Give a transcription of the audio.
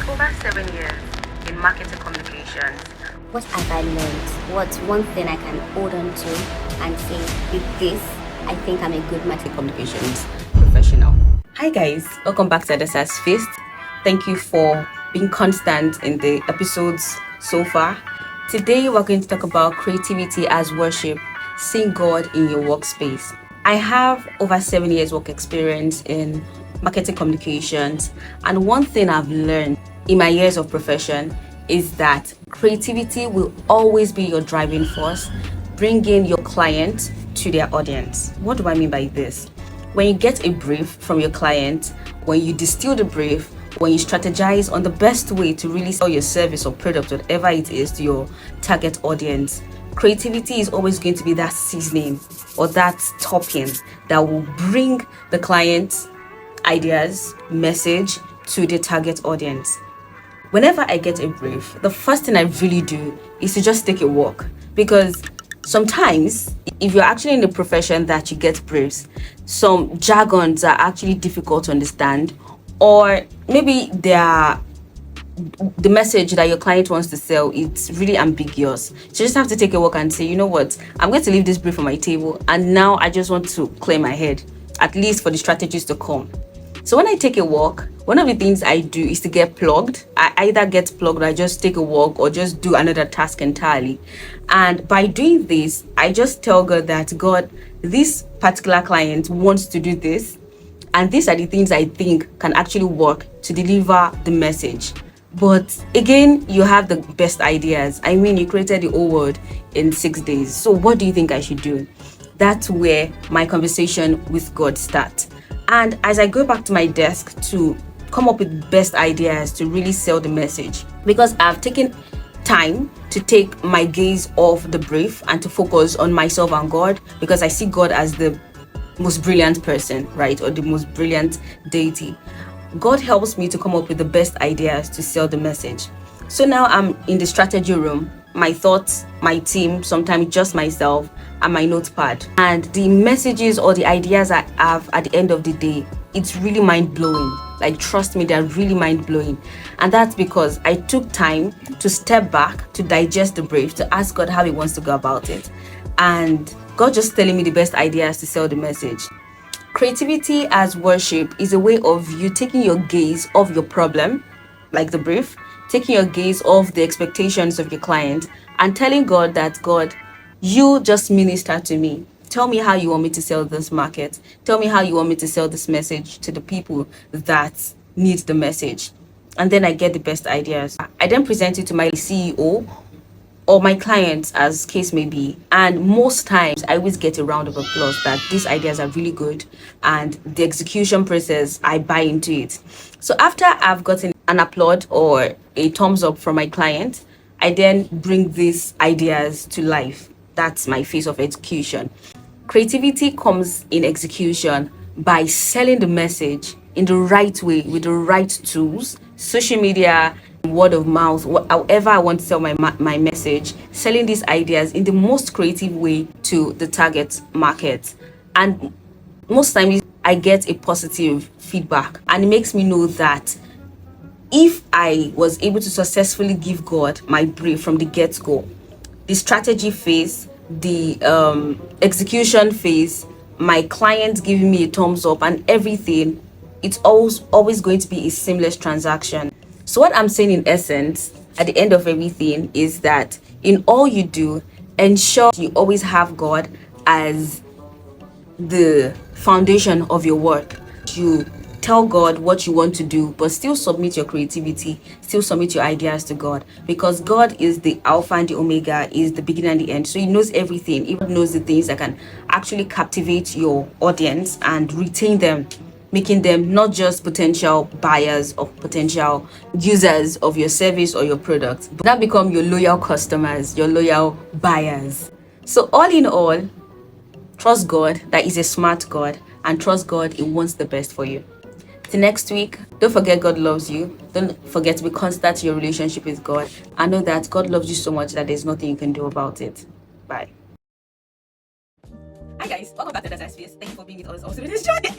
over 7 years in marketing communications, what have I learned? What's one thing I can hold on to and say, with this, I think I'm a good marketing communications professional. Hi guys, welcome back to Hadassah's Feast. Thank you for being constant in the episodes so far. Today we're going to talk about creativity as worship, seeing God in your workspace. I have over 7 years work experience in marketing communications, and one thing I've learned in my years of profession is that creativity will always be your driving force, bringing your client to their audience. What do I mean by this? When you get a brief from your client, when you distill the brief, when you strategize on the best way to really sell your service or product, whatever it is, to your target audience, creativity is always going to be that seasoning or that topping that will bring the client's ideas, message to the target audience. Whenever I get a brief, the first thing I really do is to just take a walk, because sometimes if you're actually in the profession that you get briefs, some jargons are actually difficult to understand, or maybe the message that your client wants to sell, it's really ambiguous. So you just have to take a walk and say, you know what, I'm going to leave this brief on my table, and now I just want to clear my head, at least for the strategies to come. So when I take a walk, one of the things I do is to get plugged. I either get plugged or I just take a walk or just do another task entirely. And by doing this, I just tell God that, God, this particular client wants to do this, and these are the things I think can actually work to deliver the message. But again, you have the best ideas. I mean, you created the whole world in 6 days. So what do you think I should do? That's where my conversation with God starts. And as I go back to my desk to come up with best ideas to really sell the message, because I've taken time to take my gaze off the brief and to focus on myself and God, because I see God as the most brilliant person, right? Or the most brilliant deity. God helps me to come up with the best ideas to sell the message. So now I'm in the strategy room, my thoughts, my team, sometimes just myself, and my notepad. And the messages or the ideas I have at the end of the day, it's really mind-blowing. Like, trust me, they're really mind-blowing. And that's because I took time to step back, to digest the brief, to ask God how he wants to go about it. And God just telling me the best ideas to sell the message. Creativity as worship is a way of you taking your gaze off your problem, like the brief, taking your gaze off the expectations of your client, and telling God that, God, you just minister to me. Tell me how you want me to sell this market. Tell me how you want me to sell this message to the people that need the message. And then I get the best ideas. I then present it to my CEO or my clients, as case may be. And most times I always get a round of applause that these ideas are really good, and the execution process, I buy into it. So after I've gotten an applaud or a thumbs up from my client, I then bring these ideas to life. That's my phase of execution. Creativity comes in execution by selling the message in the right way with the right tools, social media, word of mouth, however I want to sell my message, selling these ideas in the most creative way to the target market. And most times I get a positive feedback, and it makes me know that if I was able to successfully give God my brief from the get-go, the strategy phase, the execution phase, my clients giving me a thumbs up and everything, it's always going to be a seamless transaction. So what I'm saying in essence at the end of everything is that in all you do, ensure you always have God as the foundation of your work. You tell God what you want to do, but still submit your creativity, still submit your ideas to God, because God is the Alpha and the Omega, is the beginning and the end. So he knows everything. He knows the things that can actually captivate your audience and retain them, making them not just potential buyers or potential users of your service or your product, but that become your loyal customers, your loyal buyers. So all in all, trust God that He's a smart God, and trust God He wants the best for you. Till next week, don't forget God loves you. Don't forget to be constant in your relationship with God. And know that God loves you so much that there's nothing you can do about it. Bye. Hi guys, welcome back to Hadassah's Feast. Thank you for being with us also in this journey.